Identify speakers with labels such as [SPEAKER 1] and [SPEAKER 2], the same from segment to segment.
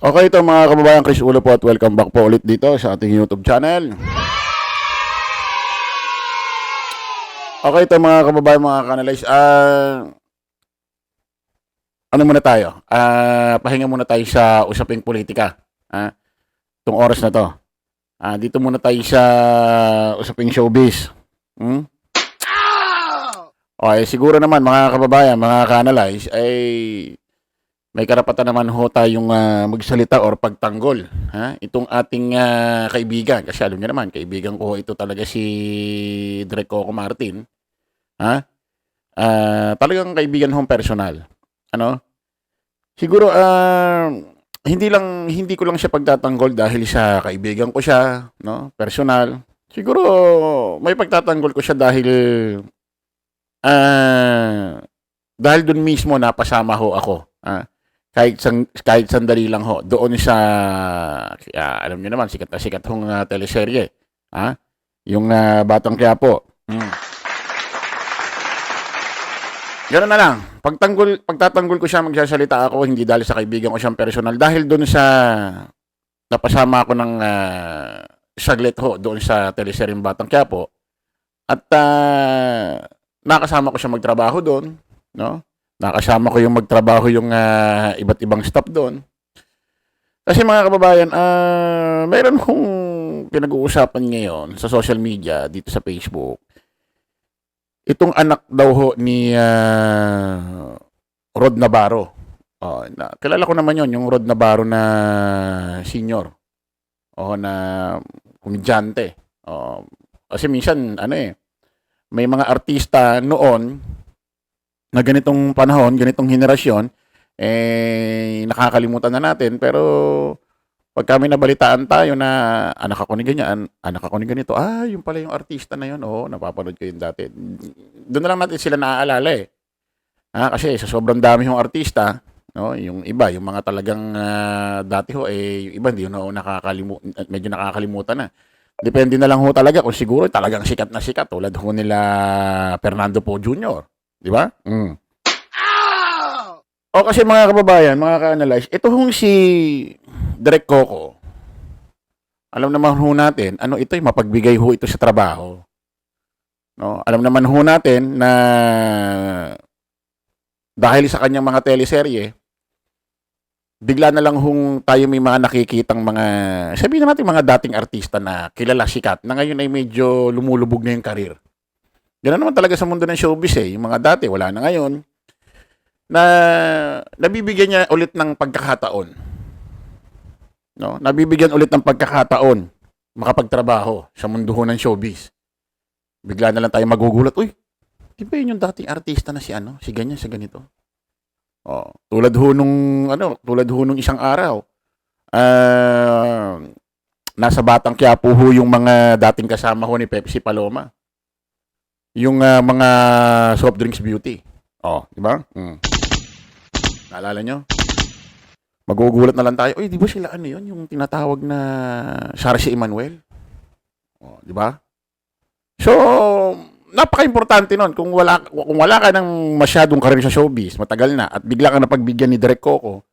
[SPEAKER 1] Okay, ito mga kababayan, Chris Ulo po at welcome back po ulit dito sa ating YouTube channel. Okay, ito mga kababayan, mga kanalays, ano muna tayo? Pahinga muna tayo sa usaping politika. Itong oras na to. Dito muna tayo sa usaping showbiz. Hmm? Okay, siguro naman mga kababayan, mga kanalays, ay may karapatan naman ho tayong magsalita or pagtanggol. Itong ating kaibigan. Kasi alam niyo naman, kaibigan ko ito talaga si Direk Coco Martin. Talagang kaibigan hong personal. Ano? Siguro, hindi ko lang siya pagtatanggol dahil sa kaibigan ko siya, no? Personal. Siguro, may pagtatanggol ko siya dahil dun mismo napasama ho ako. Kahit sandali lang ho doon sa alam niyo naman sikat na sikat hong teleserye, yung Batang Quiapo. Gano'n na lang. Pagtatanggol ko siya, magsasalita ako hindi dahil sa kaibigan ko siyang personal, dahil doon sa napasama ako ng saglit ho doon sa teleseryeng Batang Quiapo at nakasama ko siya magtrabaho doon, no? Nakasama ko yung magtrabaho yung iba't ibang staff doon. Kasi mga kababayan, mayroon kong pinag-uusapan ngayon sa social media, dito sa Facebook. Itong anak daw ho ni Rod Navarro. Kilala ko naman yon, yung Rod Navarro na senior. Na komedyante. Kasi minsan, may mga artista noon na ganitong panahon, ganitong henerasyon, nakakalimutan na natin. Pero pag kami nabalitaan tayo na anak ako ni ganyan, anak ako ni ganito, yung pala yung artista na yun, napapanood ko yun dati. Doon na lang natin sila naaalala eh. Kasi sa sobrang dami yung artista, no, yung iba, yung mga talagang dati ho, yung iba hindi na medyo nakakalimutan na. Depende na lang ho talaga kung siguro talagang sikat na sikat, tulad ho nila Fernando Poe Jr., di ba? O kasi mga kababayan, mga ka-analyze, ito hong si Direk Coco, alam naman ho natin, ito ay mapagbigay ho ito sa trabaho. No? Alam naman ho natin na dahil sa kanyang mga teleserye, bigla na lang hong tayo may mga nakikitang mga, sabihin natin mga dating artista na kilala, sikat, na ngayon ay medyo lumulubog na yung karir. Ganun naman talaga sa mundo ng showbiz eh. Yung mga dati, wala na ngayon, na nabibigyan niya ulit ng pagkakataon. No? Nabibigyan ulit ng pagkakataon makapagtrabaho sa mundo ng showbiz. Bigla na lang tayo magugulat, uy, di ba yun yung dating artista na si ganyan, si ganito? Tulad ho nung isang araw, nasa Batang Quiapo ho yung mga dating kasama ho ni Pepsi Paloma. Yung mga soft drinks beauty. Di ba? Naalala nyo? Magugulat na lang tayo, uy, di ba sila yun? Yung tinatawag na Sarsi Emmanuel? Di ba? So, napaka-importante nun. Kung wala ka ng masyadong karir sa showbiz, matagal na, at bigla ka napagbigyan ni Direk Coco,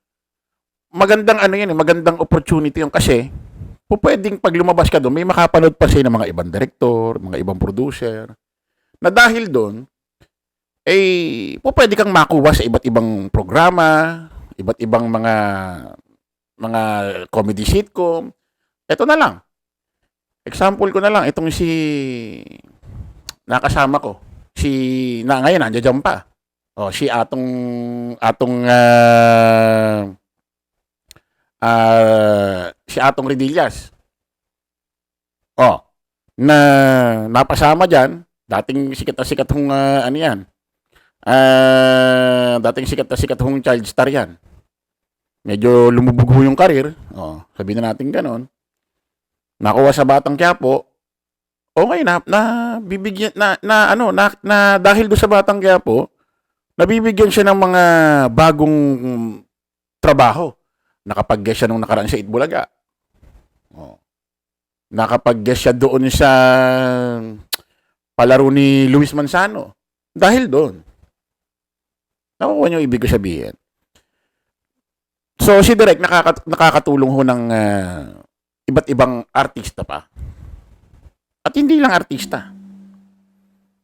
[SPEAKER 1] magandang magandang opportunity yun kasi, pwedeng pag lumabas ka doon, may makapanood pa siya ng mga ibang director, mga ibang producer, na dahil doon, pwede kang makuha sa iba't ibang programa, iba't ibang mga comedy sitcom. Ito na lang. Example ko na lang, itong si nakasama ko. Ngayon, nandiyan pa. Si si Atong Redillas. Na napasama diyan, dating sikat na sikat hong yan. Dating sikat na sikat hong child star yan. Medyo lumubog ho yung karir. Sabihin na natin ganon. Nakuha sa Batang Quiapo. Ngayon bibigyan dahil do sa Batang Quiapo, nabibigyan siya ng mga bagong trabaho. Nakapag-guest siya nung nakaraan sa Itbulaga. Nakapag-guest siya doon sa palaro ni Luis Manzano. Dahil doon. Nakuha niyo ibig ko sabihin. So, si Direk nakakatulong ho ng iba't ibang artista pa. At hindi lang artista.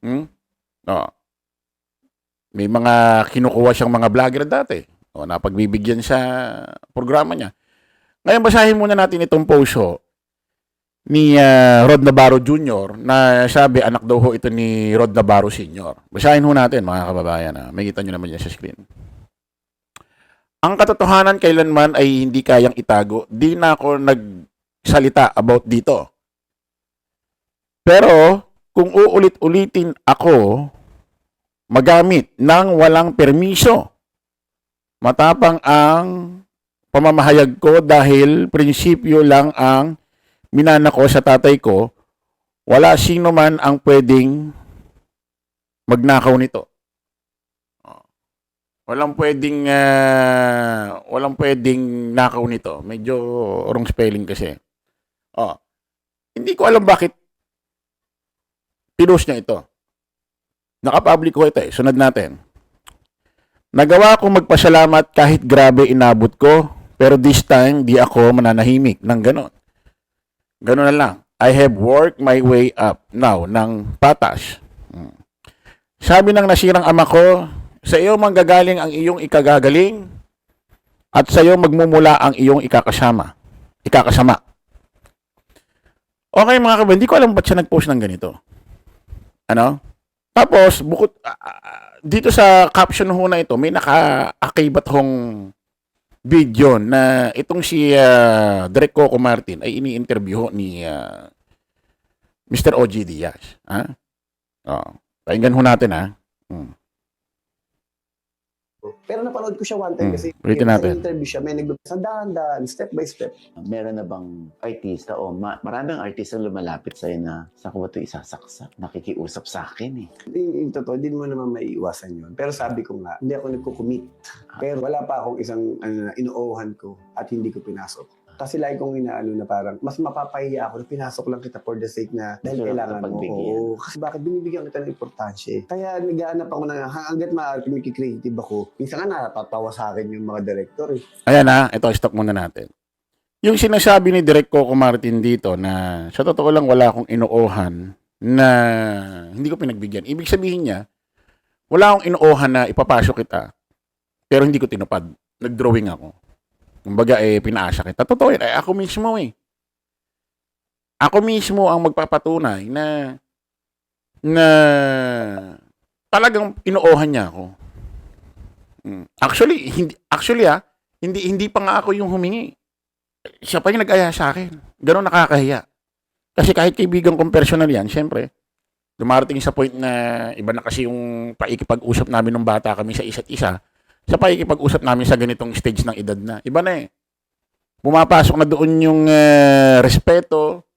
[SPEAKER 1] Hmm? Oh, may mga kinukuha siyang mga vlogger dati. O, napagbibigyan sa programa niya. Ngayon, basahin muna natin itong post ho ni Rod Navarro Jr. na sabi, anak daw ho ito ni Rod Navarro Sr. Basahin ho natin, mga kababayan. Makikita nyo naman yan sa screen. Ang katotohanan kailanman ay hindi kayang itago. Di na ako nagsalita about dito. Pero, kung uulit-ulitin ako magamit ng walang permiso, matapang ang pamamahayag ko dahil prinsipyo lang ang minana ko sa tatay ko, wala sino man ang pwedeng magnakaw nito. Walang pwedeng nakaw nito. Medyo wrong spelling kasi. Hindi ko alam bakit pinost niya ito. Nakapublic ko ito eh. Sunod natin. Nagawa kong magpasalamat kahit grabe inabot ko, pero this time di ako mananahimik ng ganon. Ganon na lang. I have worked my way up now ng patas. Sabi ng nasirang ama ko, sa iyo manggagaling ang iyong ikagagaling at sa iyo magmumula ang iyong ikakasama. Okay mga kabay, hindi ko alam ba't siya nag-post ng ganito. Ano? Tapos, bukod, dito sa caption ho na ito, may naka-akibat hong video na itong si Direk Coco Martin ay ini-interview ni Mr. OG Diaz. Pakinggan ho natin
[SPEAKER 2] Pero napanood ko siya one time kasi interview siya, may nagbabasa dahan-dahan, step by step.
[SPEAKER 3] Meron na bang artista o maraming artista lumalapit sa'yo na saan ko ba ito isasaksak? Nakikiusap sa akin eh.
[SPEAKER 2] Yung totoo, hindi mo naman maiiwasan yun. Pero sabi ko nga, hindi ako nagko-commit. Pero wala pa akong isang inuohan ko at hindi ko pinasok. Kasi lagi kong inaano na parang, mas mapapahiya ako na pinasok lang kita for the sake na dahil kailangan mo. Oo. Kasi bakit binibigyan kita ng importansya eh. Kaya nag-aanap ako na hanggat maaari kumikikreative ako. Minsan nga natatawa sa akin yung mga director eh.
[SPEAKER 1] Ayan ito stop muna natin. Yung sinasabi ni Direk Coco Martin dito na sa totoo lang wala akong inuohan na hindi ko pinagbigyan. Ibig sabihin niya, wala akong inuohan na ipapasok kita pero hindi ko tinupad. Nag-drawing ako. Kumbaga, pinaasa kita. Totoo yun. Ako mismo Ako mismo ang magpapatunay na talagang inuohan niya ako. Actually, hindi pa nga ako yung humingi. Siya pa yung nag-aya sa akin. Ganon nakakahiya. Kasi kahit kaibigan kong personal yan, syempre, dumarating sa point na iba na kasi yung paikipag-usap namin nung bata kami sa isa't isa. Sa pakikipag-usap namin sa ganitong stage ng edad na. Iba na eh. Pumapasok na doon yung respeto,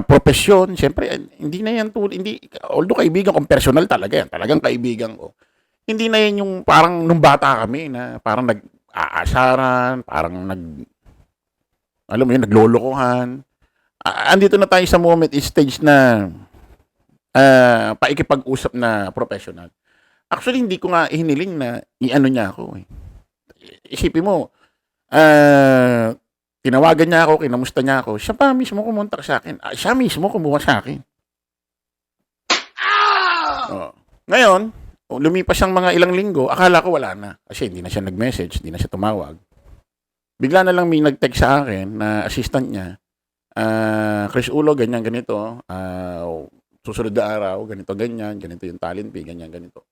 [SPEAKER 1] profesyon. Siyempre, hindi na yan although kaibigan kong personal talaga yan. Talagang kaibigan ko. Hindi na yan yung parang nung bata kami na parang nag-aasaran, parang alam mo yun, naglolokohan. Andito na tayo sa moment, stage na paikipag-usap na professional. Actually, hindi ko nga hiniling na i-ano niya ako. Isipin mo, tinawagan niya ako, kinamusta niya ako, siya pa mismo kumontak sa akin. Siya mismo kumuha sa akin. Ngayon, lumipas ang mga ilang linggo, akala ko wala na. Kasi hindi na siya nag-message, hindi na siya tumawag. Bigla na lang may nag-text sa akin na assistant niya, Chris Ulo, ganyan, ganito. Susunod na araw, ganito, ganyan, ganito yung talent fee, ganyan, ganito.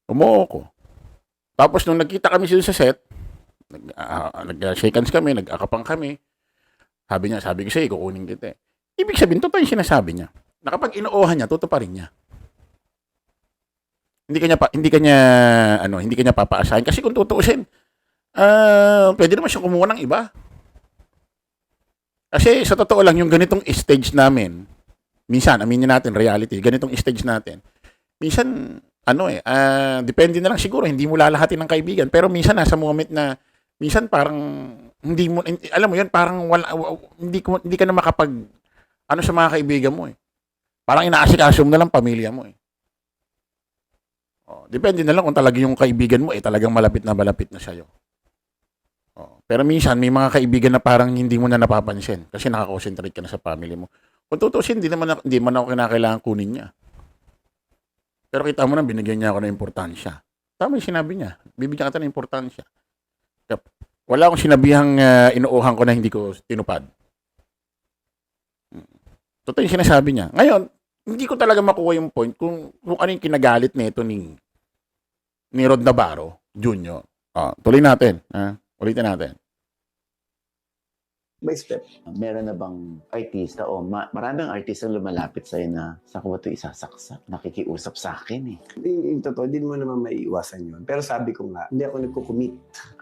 [SPEAKER 1] Umuo ko. Tapos nung nagkita kami sa set, nag-shake hands kami, nag-akapang kami. Sabi ko siya, kukunin kita. Ibig sabihin, totoo yung sinasabi niya. Na kapag inuohan niya, totoo pa rin niya. Hindi kanya papaasahin. Kasi kung tutuusin, pwede naman siya kumuha ng iba. Kasi sa totoo lang, yung ganitong stage namin, minsan, aminin natin, reality, ganitong stage natin, minsan, depende na lang siguro, hindi mo lalahatin ng kaibigan, pero minsan nasa moment na, minsan parang, alam mo yun, parang hindi ka na makapag, sa mga kaibigan mo eh. Parang inaasikaso mo na lang pamilya mo eh. Depende na lang kung talaga yung kaibigan mo talagang malapit na sa'yo. Pero minsan, may mga kaibigan na parang hindi mo na napapansin kasi nakakonsentrate ka na sa family mo. Kung tutusin, hindi man ako kinakailangan kunin niya. Pero kita mo na, binigyan niya ako ng importansya. Tama yung sinabi niya. Bibigyan kita ng importansya. Wala akong sinabihang inuuhan ko na hindi ko tinupad. Totoo yung sinasabi niya. Ngayon, hindi ko talaga makuha yung point kung ano yung kinagalit nito ni Rod Navarro Jr. Tuloy natin. Ulitin natin.
[SPEAKER 2] By step.
[SPEAKER 3] Meron na bang artista o maraming artista lumalapit sa'yo na saan ko ba ito isasaksak? Nakikiusap sa akin eh.
[SPEAKER 2] Yung totoo, hindi mo naman maiiwasan yun. Pero sabi ko nga, hindi ako nagko-commit.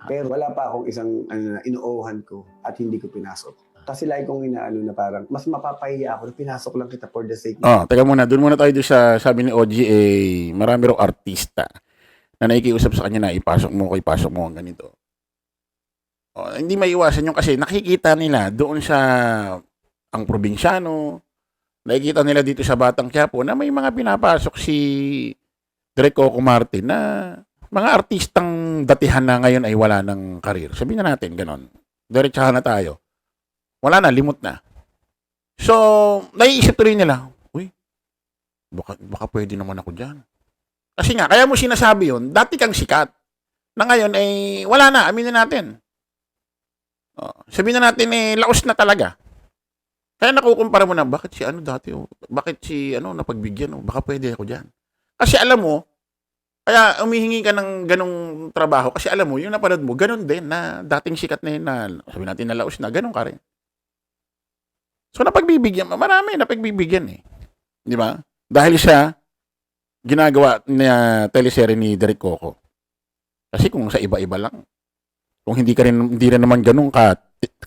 [SPEAKER 2] Pero wala pa akong isang inuuhan ko at hindi ko pinasok. Kasi lagi kong inaano na parang, mas mapapahiya ako na pinasok lang kita for the sake.
[SPEAKER 1] Teka muna. Doon muna tayo sa sabi ni OG, marami raw artista na nakikiusap sa kanya na ipasok mo ang ganito. Hindi maiwasan yung kasi nakikita nila doon sa ang probinsyano, nakikita nila dito sa Batang Quiapo na may mga pinapasok si Direk Coco Martin na mga artistang datihan na ngayon ay wala ng karir. Sabihin na natin, ganon. Diretsahan na tayo. Wala na, limot na. So, naiisip tuloy nila, uy, baka pwede naman ako dyan. Kasi nga, kaya mo sinasabi yun, dati kang sikat. Na ngayon, wala na, aminin natin. Sabihin na natin, laos na talaga. Kaya nakukumpara mo na, bakit si dati, bakit si napagbigyan, baka pwede ako dyan. Kasi alam mo, kaya umihingi ka ng ganong trabaho, kasi alam mo, yung napanood mo, ganon din, na dating sikat na yun, na sabihin natin na laos na, ganon ka rin. So, napagbibigyan, marami napagbibigyan Di ba? Dahil sa ginagawa na teleserye ni Direk Coco. Kasi kung sa iba-iba lang, kung hindi rin naman ganun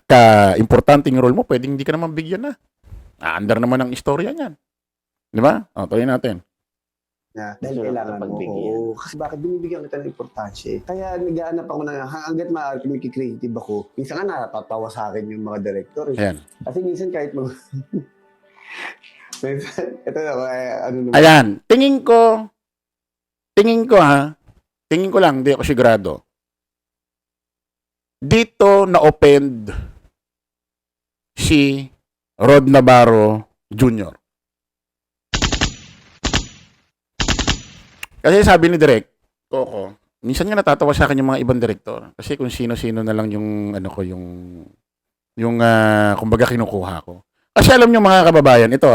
[SPEAKER 1] ka-importante yung role mo, pwedeng hindi ka naman bigyan na. Aandar naman ang istorya niyan. Di ba? Tuloy natin.
[SPEAKER 2] Dahil kailangan mo. Oo. Kasi bakit binibigyan kita ng importansya? Kaya nag-aanap ako na hanggat maaari creative ako. Minsan nga natatawa sa akin yung mga director.
[SPEAKER 1] Ayan.
[SPEAKER 2] Kasi minsan kahit ito na, naman.
[SPEAKER 1] Ayan. Tingin ko lang, di ako sigurado. Dito na-offend si Rod Navarro Jr. Kasi sabi ni Direk Coco, minsan nga natatawa sa akin yung mga ibang direktor. Kasi kung sino-sino na lang yung kumbaga kinukuha ko. Kasi alam nyo mga kababayan, ito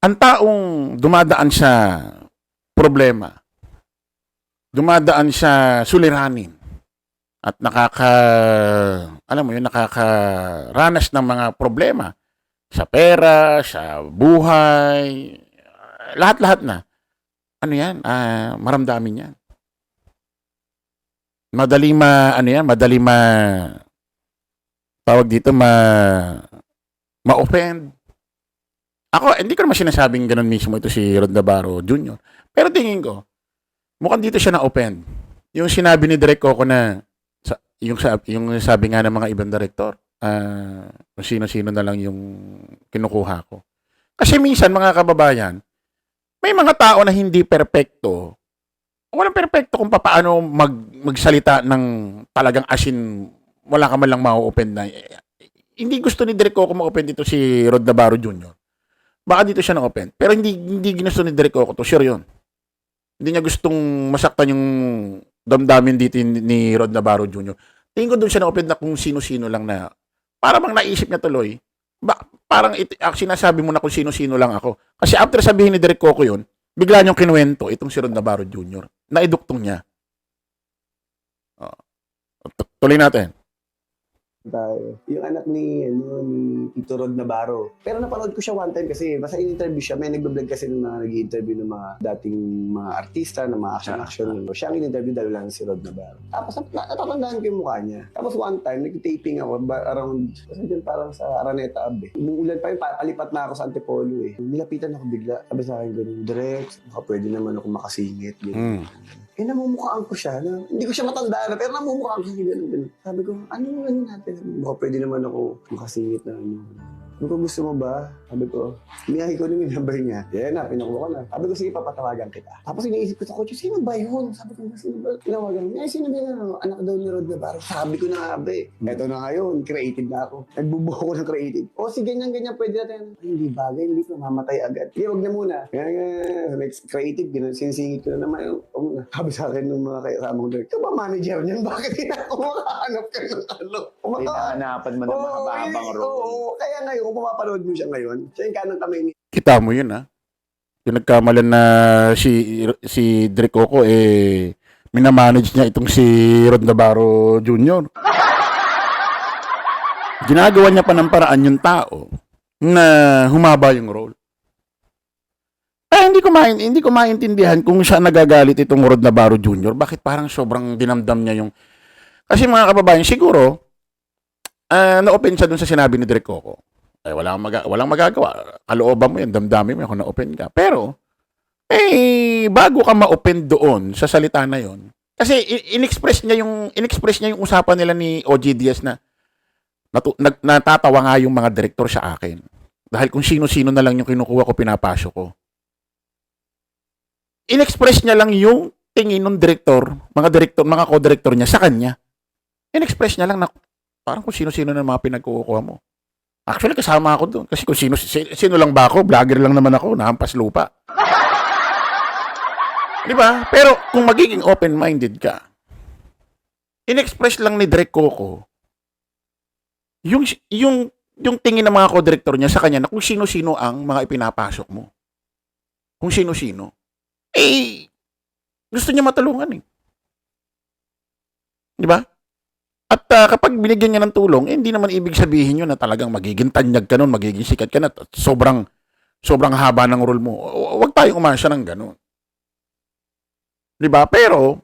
[SPEAKER 1] ang taong dumadaan sa problema, dumadaan sa suliranin, at nakakaranas ng mga problema sa pera, sa buhay, lahat-lahat na. Maramdamin yan. Tawag dito, ma-offend. Ako, hindi ko naman sinasabing ganun mismo ito si Rod Navarro Jr. Pero tingin ko, mukhang dito siya na-offend. Yung sinabi ni Direk Coco na, yung sabi nga ng mga ibang director, kung sino-sino na lang yung kinukuha ko. Kasi minsan, mga kababayan, may mga tao na hindi perpekto. Walang perpekto kung paano magsalita ng talagang asin, wala ka man lang ma-open na. Hindi gusto ni Direk Coco ma-open dito si Rod Navarro Jr. Baka dito siya na-open. Pero hindi ginusto ni Direk Coco to. Sure yun. Hindi niya gustong masaktan yung damdamin dito ni Rod Navarro Jr. Tingin ko doon siya na-open na kung sino-sino lang na para bang naisip niya tuloy. Parang sinasabi mo na kung sino-sino lang ako. Kasi after sabihin ni Direk Coco yun, bigla niyong kinuwento itong si Rod Navarro Jr. Naiduktong niya. Tuloy natin.
[SPEAKER 2] Yung anak ni Tito Rod Navarro. Pero napanood ko siya one time kasi basta in-interview siya. May nagbablog kasi ng mga nag-i-interview ng mga dating mga artista, ng mga action. Siya ang in-interview dahil lang si Rod Navarro. Tapos natatandaan ko yung mukha niya. Tapos one time, nag-taping ako around, kasi dyan parang sa Araneta Ab. Umuulan pa yun, palipat na ako sa Antipolo Nilapitan ako bigla. Sabi sa akin ganun, Direk, pwede naman ako makasingit. Namumukhaan ko siya na, hindi ko siya matandaan pero namumukhaan ko siya ganun. Sabi ko, ano natin? Baka pwede naman ako makasingit na Sabi ko, gusto mo ba? Sabi ko, iniyahin ko naman yung number niya. Yan na, pinukuha ko na. Sabi ko, sige, papatawagan kita. Tapos iniisip ko sa kotse, sino ba yun? Sabi ko, sino ba? Tinawagan niya, sino ba yun? Anak daw ni Rod Navarro. Sabi ko na nga, be. Eto na ngayon, creative na ako. Nagbubuo ko ng creative. O, sige, ganyan, pwede natin. Ay, hindi bagay, hindi ko mamatay agad. Sige, wag na muna. Kaya, next creative, sinisingit ko na naman. Sabi sa akin ng mga kasama ko, ito ba manager niyan? Bakit hindi ako makahanap ka ng ano?
[SPEAKER 3] Hinahanapan mo ng mahaba-habang role.
[SPEAKER 2] Oo, kaya ngayon, kung pumapanood mo siya ngayon, siya yung kanang kamay ni...
[SPEAKER 1] Kita mo yun, ha? Yung nagkamalan na si Drake Coco, minamanage niya itong si Rod Navarro Jr. Ginagawa niya pa ng paraan yung tao na humaba yung role. Hindi ko maintindihan kung siya nagagalit itong Rod Navarro Jr. Bakit parang sobrang dinamdam niya yung... Kasi mga kababayan, siguro, na-open siya dun sa sinabi ni Drake Coco. Walang magagawa. Kalooban mo yan, damdamin mo kung na-open ka. Pero, bago ka ma-open doon sa salita na yon, kasi in-express niya yung usapan nila ni OG Diaz na natatawa nga yung mga direktor sa akin. Dahil kung sino-sino na lang yung kinukuha ko, pinapasok ko. In-express niya lang yung tingin ng direktor, mga co-director niya sa kanya. In-express niya lang na parang kung sino-sino na mga pinagkukuha mo. Actually, kasama ako doon. Kasi kung sino lang ba ako, vlogger lang naman ako, nahampas lupa. Di ba? Pero kung magiging open-minded ka, in-express lang ni Drake Coco yung tingin ng mga co-director niya sa kanya na kung sino-sino ang mga ipinapasok mo. Kung sino-sino. Gusto niya matulungan eh. Di ba? At kapag binigyan niya ng tulong, hindi naman ibig sabihin yun na talagang magiging tanyag ka nun, magiging sikat ka na, sobrang haba ng role mo. Huwag tayong umasa ng ganun. Di ba? Pero,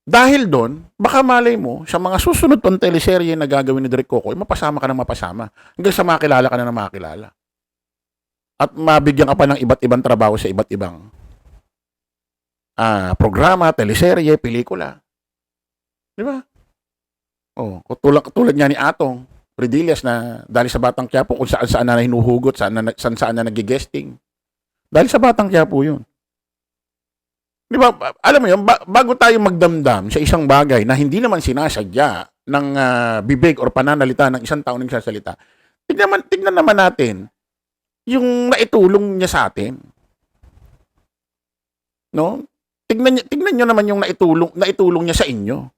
[SPEAKER 1] dahil doon, baka malay mo, sa mga susunod pang teleserye na gagawin ni Drake Coco, mapasama ka ng mapasama. Hanggang sa makilala ka na ng makilala. At mabigyan ka pa ng iba't ibang trabaho sa iba't ibang programa, teleserye, pelikula. Di ba? Oh, tulad nga ni Atong Redillas na dahil sa Batang Quiapo kung saan na hinuhugot, saan na nag-guesting. Dahil sa Batang Quiapo yun. Di ba, alam mo yun, bago tayo magdamdam sa isang bagay na hindi naman sinasadya ng bibig or pananalita ng isang tao nagsasalita, tignan naman natin yung naitulong niya sa atin. No? Tignan nyo naman yung naitulong niya sa inyo.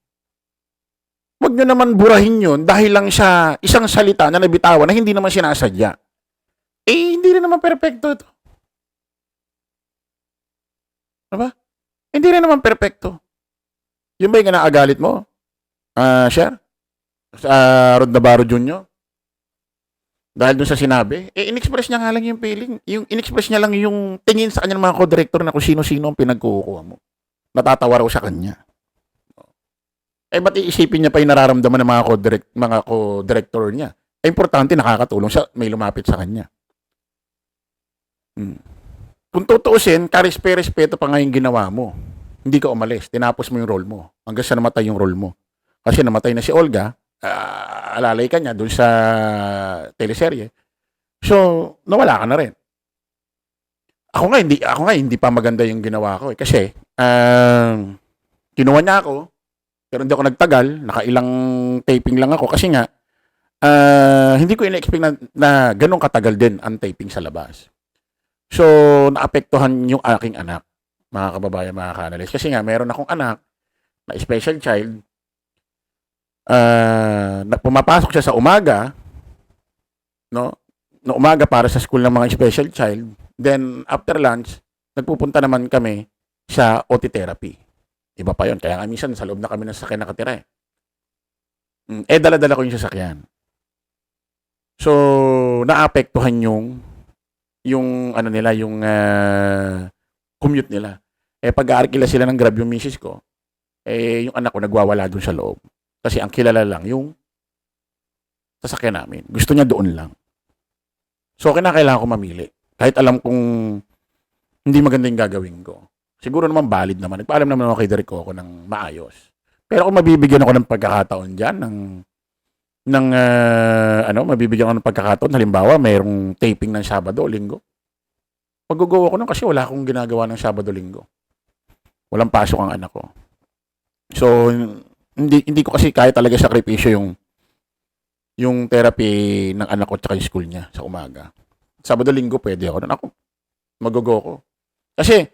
[SPEAKER 1] Huwag nyo naman burahin yun dahil lang sa isang salita na nabitawan na hindi naman sinasadya. Hindi rin naman perpekto ito. Diba? Hindi rin naman perpekto. Yun ba yung naagalit mo? Sher? Rod Navarro Jr.? Dahil dun sa sinabi, in-express niya nga lang yung feeling. In-express niya lang yung tingin sa kanya ng mga co-director na kung sino-sino ang pinagkukuha mo. Natatawa raw sa kanya. Ba't iisipin niya pa yung nararamdaman ng mga co-director niya? Importante, nakakatulong siya, may lumapit sa kanya. Kung tutuusin, karespe-respeto pa nga yung ginawa mo. Hindi ka umalis. Tinapos mo yung role mo. Hanggang sa namatay yung role mo. Kasi namatay na si Olga, alalay ka niya dun sa teleserye. So, nawala ka na rin. Ako nga, hindi pa maganda yung ginawa ko. Kasi, kinuha niya ako, pero hindi ako nagtagal. Nakailang taping lang ako. Kasi nga, hindi ko ina-expect na ganun katagal din ang taping sa labas. So, naapektuhan yung aking anak, mga kababayan, mga ka-analyst. Kasi nga, meron akong anak na special child na pumapasok siya sa umaga, no? Na umaga para sa school ng mga special child. Then, after lunch, nagpupunta naman kami sa OT therapy. Iba pa yon. Kaya nga minsan, sa loob na kami ng sasakyan nakatira eh. Dala-dala ko yung sasakyan. So, naapektuhan yung ano nila, yung commute nila. Pag-aarkila sila ng Grab yung misis ko, yung anak ko nagwawala dun sa loob. Kasi ang kilala lang yung sasakyan namin. Gusto niya doon lang. So, kailangan ko mamili. Kahit alam kong hindi maganda yung gagawin ko. Siguro naman valid naman. Nagpaalam naman ako kay Drake Coco ng maayos. Pero kung mabibigyan ako ng pagkakataon dyan, mabibigyan ko ng pagkakataon. Halimbawa, mayroong taping ng Sabado o Linggo. Mag-go ako nun kasi wala akong ginagawa ng Sabado Linggo. Walang pasok ang anak ko. So, hindi ko kasi kaya talaga sakripisyo yung therapy ng anak ko at yung school niya sa umaga. Sabado Linggo pwede ako. Ako, mag-go ko. Kasi,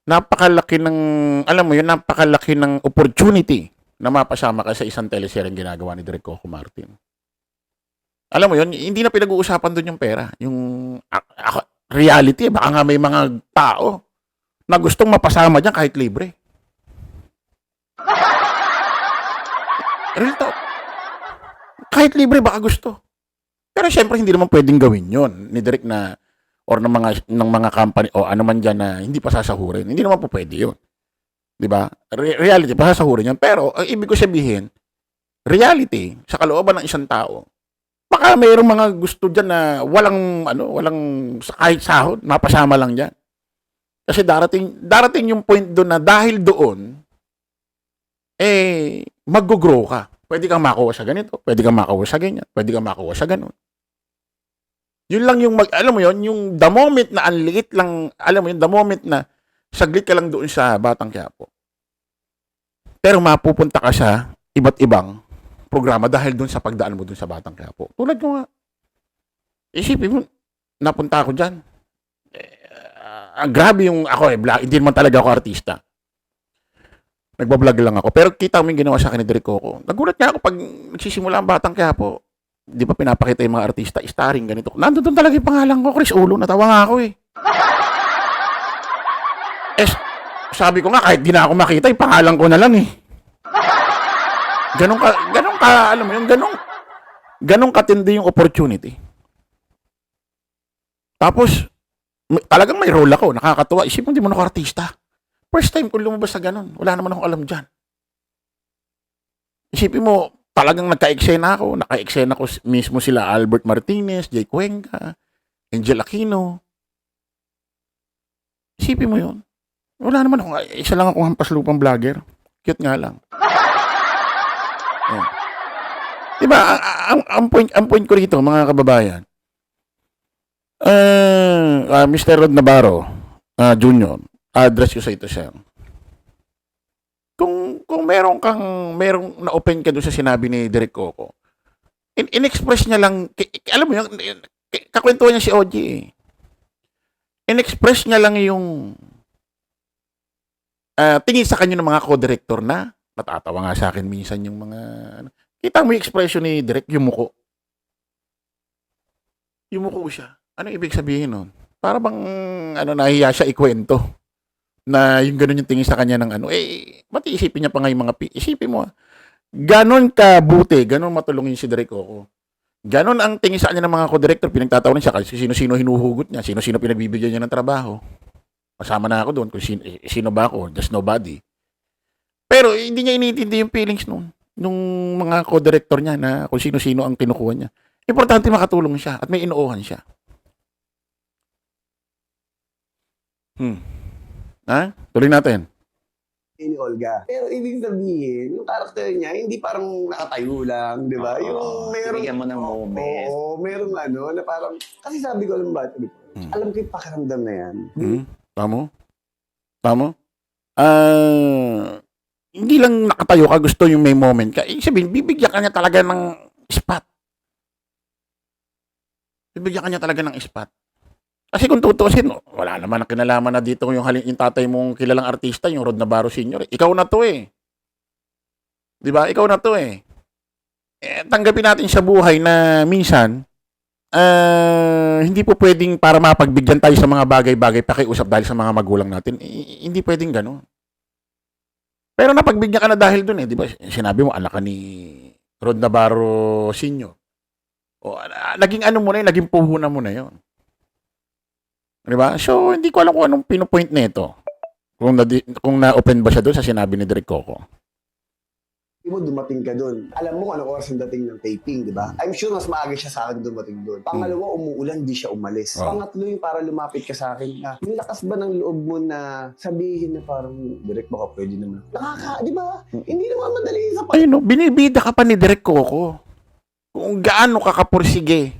[SPEAKER 1] napakalaki ng opportunity na mapasama ka sa isang teleseryeng ginagawa ni Direk Coco Martin. Alam mo yun, hindi na pinag-uusapan doon yung pera. Yung reality, baka nga may mga tao na gustong mapasama dyan kahit libre. Real talk. Kahit libre, baka gusto. Pero syempre, hindi naman pwedeng gawin yon ni Direk na or ng mga company o ano man dyan na hindi pa sasahurin. Hindi naman po pwede yun. Diba? Reality, pa sasahurin yan. Pero, ang ibig ko sabihin, reality, sa kalooban ng isang tao, baka mayroong mga gusto dyan na walang kahit sahod, mapasama lang dyan. Kasi darating yung point doon na dahil doon, mag-grow ka. Pwede kang makuha sa ganito, pwede kang makuha sa ganyan, pwede kang makuha sa ganun. Yun lang yung, alam mo yun, yung the moment na anliit lang, alam mo yun, the moment na saglit ka lang doon sa Batang Quiapo. Pero mapupunta ka sa iba't ibang programa dahil doon sa pagdaan mo doon sa Batang Quiapo. Tulad ko nga, isipin mo, napunta ako dyan. Grabe yung ako hindi naman talaga ako artista. Nagbablog lang ako. Pero kita mo yung ginawa sa akin ni Direk Coco. Nagulat nga ako pag nagsisimula ang Batang Quiapo. Di ba pinapakita yung mga artista, starring ganito. Nandun doon talaga yung pangalan ko, Chris Ulo. Natawa nga ako eh. Sabi ko nga, kahit di na ako makita, yung pangalan ko na lang eh. Ganun ka, alam mo yung ganun katindi yung opportunity. Tapos, talagang may role ako, nakakatuwa. Isip mo, di mo na ako artista. First time ko lumabas sa ganun. Wala naman akong alam dyan. Isipin mo, talagang nagka-eksena ako. Naka-eksena ko mismo sila Albert Martinez, Jay Cuenca, Angel Aquino. Isipin mo yun. Wala naman ako. Isa lang akong hampas lupang vlogger. Cute nga lang. Oh. Diba, ang point ko rito, mga kababayan, Mr. Rod Navarro, Junior, address ko sa ito siya. Kung merong na-open ka doon sa sinabi ni Direk Coco, in-express niya lang, alam mo yun, kakwentuhan niya si OG eh. In-express niya lang yung tingin sa kanya ng mga co-director na natatawa nga sa akin minsan yung mga kita mo yung expression ni Direk, yumuko. Yumuko siya. Ano ibig sabihin nun? Para bang nahiya siya ikwento na yung ganun yung tingin sa kanya ng ba't isipin niya pa nga yung mga isipin mo ganon ka buti, ganon matulungin si Direk Coco. Ganon ang tingin sa kanya ng mga co-director, pinagtatawanan siya kasi sino-sino hinuhugot niya, sino-sino pinagbibigyan niya ng trabaho. Kasama na ako doon kung sino ba ako, just nobody. Pero hindi niya iniintindi yung feelings nung mga co-director niya na kung sino-sino ang kinukuha niya. Importante makatulong siya at may inuuhan siya. Tuloy natin.
[SPEAKER 2] Ni Olga. Pero ibig sabihin, yung character niya, hindi parang nakatayo lang, di ba? Yung meron...
[SPEAKER 3] Bigyan mo ng moment.
[SPEAKER 2] Oo, merong na parang... Kasi sabi ko alam ba, alam ko yung pakiramdam na yan. Tamo? Hindi lang nakatayo ka, gusto yung may moment ka. Ibig sabihin, bibigyan ka niya talaga ng spot. Bibigyan ka niya talaga ng spot. Kasi kung tutusin, wala naman ang kinalaman na dito yung tatay mong kilalang artista, yung Rod Navarro Sr. Ikaw na to eh. Di ba? Ikaw na to eh. Tanggapin natin sa buhay na minsan, hindi po pwedeng para mapagbigyan tayo sa mga bagay-bagay pakiusap dahil sa mga magulang natin. Hindi pwedeng gano'n. Pero napagbigyan ka na dahil dun eh. Di ba? Sinabi mo, anak ka ni Rod Navarro Sr. O, naging mo na yun, naging puhunan mo na yun. Diba? So, hindi ko alam kung anong pinopoint nito. Kung na-open ba siya doon sa sinabi ni Direk Coco. Hindi mo dumating ka doon. Alam mo kung anong oras ang dating ng taping, di ba? I'm sure mas maaga siya sa akin dumating doon. Pangalawa, umuulan, di siya umalis. Pangatlo yung para lumapit ka sa akin na, yung lakas ba ng loob mo na sabihin na parang, Direk, baka pwede naman. Di ba? Hindi naman madali sa
[SPEAKER 1] Ayun, binibida ka pa ni Direk Coco. kung gaano ka kapursige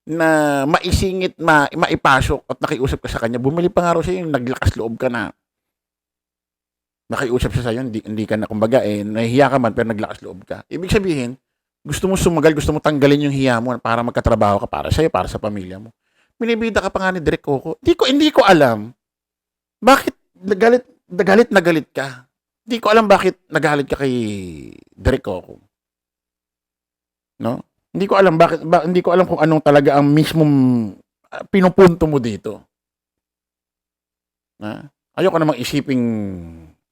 [SPEAKER 1] na maisingit, maipasok at nakiusap ka sa kanya, bumili pa nga raw sa'yo yung naglakas loob ka na. Nakiusap siya sa'yo, hindi ka na, kumbaga, nahihiya ka man, pero naglakas loob ka. Ibig sabihin, gusto mo sumagal, gusto mo tanggalin yung hiya mo para magkatrabaho ka para sa'yo, para sa pamilya mo. Binibida ka pa nga ni Direk Coco. Hindi ko alam. Bakit nagalit ka? Hindi ko alam bakit nagalit ka kay Direk Coco. No? Hindi ko alam hindi ko alam kung anong talaga ang mismong pinupunto mo dito. Ayoko namang isiping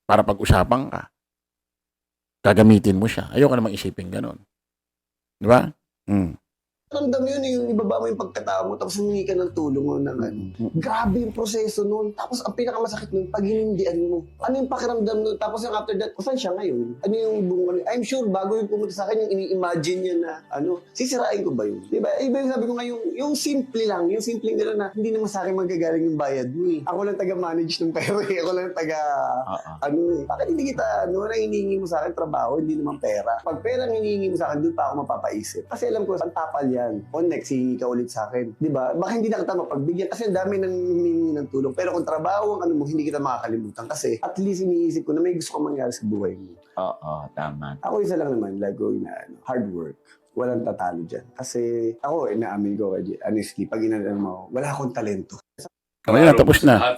[SPEAKER 1] para pag-usapan ka. Gagamitin mo siya. Ayoko namang isiping ganun. Di ba?
[SPEAKER 2] Ramdam yun, yung ibaba mo yung pagkatao mo, tapos humingi ka ng tulong mo ng ano. Grabe yung proseso nun. Tapos ang pinakamasakit nun, pag hinindian mo. Ano yung pakiramdam nun? Tapos yung after that, saan siya ngayon? Ano yung buong ano? I'm sure, bago yung pumunta sa akin, yung ini-imagine niya na, sisirain ko ba yun? Diba? Iba yung sabi ko nga, yung simple lang, yung simpleng gano'n na, hindi naman sa akin magagaling yung bayad mo eh. Ako lang taga-manage ng pera eh. Ako lang bakit hindi kita, nang hinihingi mo sa akin trabaho, hindi naman pera. Pag pera ang hinihingi mo sa akin, doon pa ako mapapaisip. Kasi alam ko, ang tapal yan. On next, hihingi ka ulit sa akin. Diba? Baka hindi na kita mapagbigyan kasi ang dami nang hihingi ng tulong. Pero kung trabaho ang mo, hindi kita makakalimutan. Kasi at least iniisip ko na may gusto kang mangyari sa buhay mo.
[SPEAKER 3] Oo, tama.
[SPEAKER 2] Ako isa lang naman, gagawin na hard work. Walang tatalo dyan. Kasi ako, naamin ko, honestly, pag inalam mo, wala akong talento.
[SPEAKER 1] Ayan, tapos na.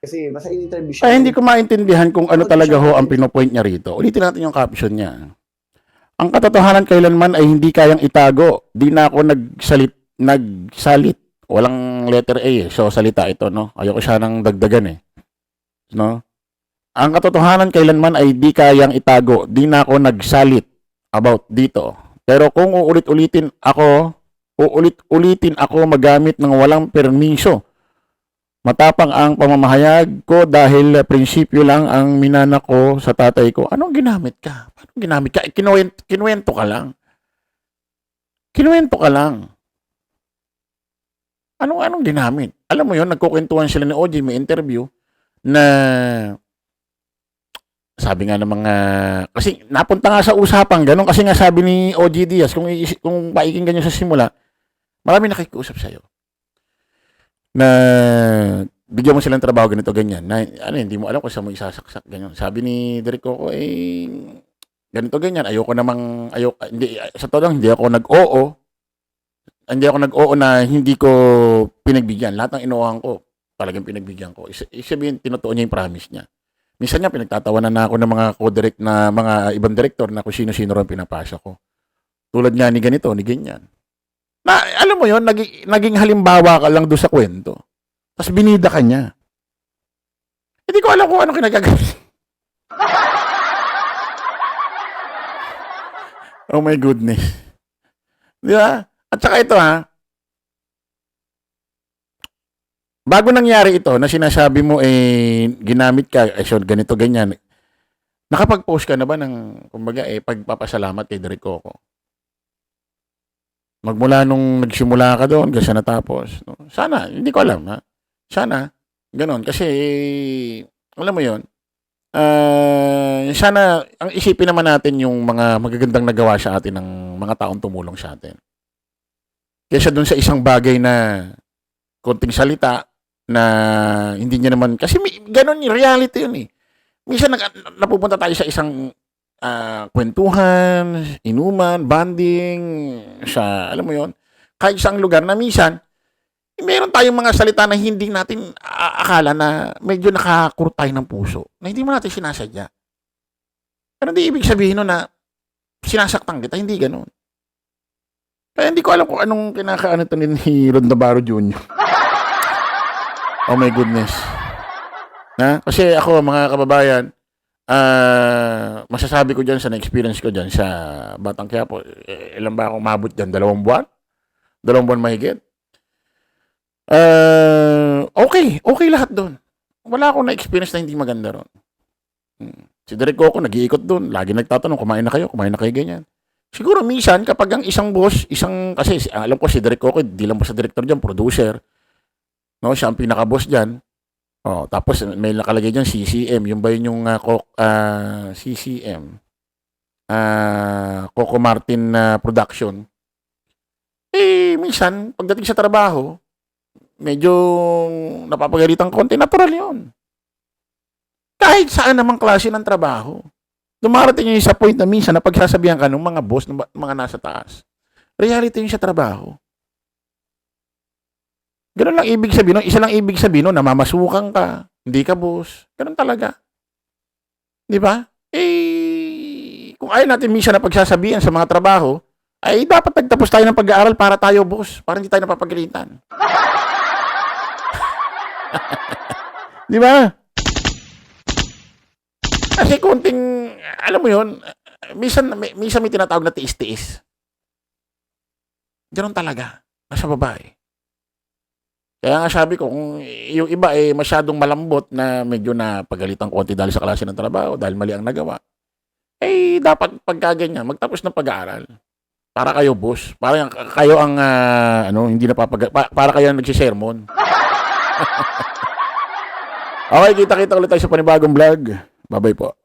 [SPEAKER 2] Kasi basta in-interview siya.
[SPEAKER 1] Ay, hindi ko maintindihan kung ano talaga ho ang pinopoint niya rito. Ulitin natin yung caption niya. Ang katotohanan kailanman ay hindi kayang itago. Di na ako nagsalit. Walang letter A eh. So, salita ito, no? Ayoko siya nang dagdagan eh. No? Ang katotohanan kailanman ay di kayang itago. Di na ako nagsalit about dito. Pero kung uulit-ulitin ako magamit ng walang permiso. Matapang ang pamamahayag ko dahil prinsipyo lang ang minana ko sa tatay ko. Anong ginamit ka? Paano ginamit ka? Kinuwento ka lang. Kinuwento ka lang. Anong ginamit? Alam mo yun, nagkukwentuhan sila ni OG, may interview na sabi nga ng mga, kasi napunta nga sa usapang ganun, kasi nga sabi ni OG Diaz, kung paikinggan nyo sa simula, marami nakikiusap sa'yo. Na bigyan mo silang trabaho ganito ganyan na hindi mo alam kung saan mo isasaksak ganyan. Sabi ni Direk Coco ganito ganyan, hindi sa totoo lang hindi ako nag-oo na hindi ko pinagbigyan. Lahat ng inuuhan ko talagang pinagbigyan ko. Sabihin tinutuon niya yung promise niya. Minsan niya pinagtatawanan na ako ng mga co-direct na mga ibang director na kung sino-sino rin pinapasok ko. Tulad nga ni ganito, ni ganyan. Na, alam mo yon, naging halimbawa ka lang doon sa kwento. Tapos binida ka niya. Hindi ko alam kung ano kinagagawin. Oh my goodness. Di ba? At saka ito bago nangyari ito, na sinasabi mo ginamit ka, so ganito, ganyan. Nakapag-post ka na ba ng, kumbaga pagpapasalamat kay Direk Coco? Magmula nung nagsimula ka doon, kasi natapos. No? Sana, hindi ko alam, ha? Sana, ganon. Kasi, alam mo yon sana, ang isipin naman natin yung mga magagandang nagawa sa atin ng mga taong tumulong sa atin. Kesa doon sa isang bagay na konting salita na hindi niya naman, kasi ganon yung reality yun eh. Minsan napupunta tayo sa isang kwentuhan, inuman, banding, sa, alam mo yon, kahit isang lugar na minsan, meron tayong mga salita na hindi natin akala na medyo nakakurot tayo ng puso, na hindi mo natin sinasadya. Pero hindi ibig sabihin nun na sinasaktan kita, hindi ganun. Kaya hindi ko alam kung anong kinakaano ito ni Ron Navarro Jr. Oh my goodness. Kasi ako, mga kababayan, masasabi ko dyan sa na-experience ko dyan sa Batang Quiapo, ilan ba akong mabot dyan? 2 buwan? 2 buwan mahigit? Okay lahat doon. Wala akong na-experience na hindi maganda ron. Si Direk Coco nag-iikot doon, lagi nagtatanong, kumain na kayo, ganyan. Siguro minsan, kapag ang isang boss, kasi alam ko si Direk Coco, di lang po sa director dyan, producer, no, siya ang pinaka-boss dyan. Tapos may nakalagay dyan CCM, yung ba yun yung CCM, Coco Martin production. Minsan, pagdating sa trabaho, medyo napapagalitan konti, natural yun. Kahit saan namang klase ng trabaho. Dumarating yun sa point na minsan na pagsasabihan ka ng mga boss, ng mga nasa taas. Reality yun sa trabaho. Ganun lang ibig sabihin, isa lang ibig sabihin, namamasukan ka, hindi ka boss. Ganun talaga. Di ba? Kung ayaw natin minsan na pagsasabihan sa mga trabaho, ay dapat nagtapos tayo ng pag-aaral para tayo boss, para hindi tayo napapagalitan. Di ba? Kasi konting, alam mo yun, minsan may tinatawag na tiis-tiis. Ganun talaga, nasa babae. Kaya nga sabi ko, kung yung iba masyadong malambot na medyo napagalitan konti dahil sa klase ng trabaho, dahil mali ang nagawa, dapat pagkaganyan, magtapos ng pag-aaral. Para kayo, boss. Para kayo ang, hindi para kayo ang nagsisermon. Okay, kita-kita ulit tayo sa panibagong vlog. Bye-bye po.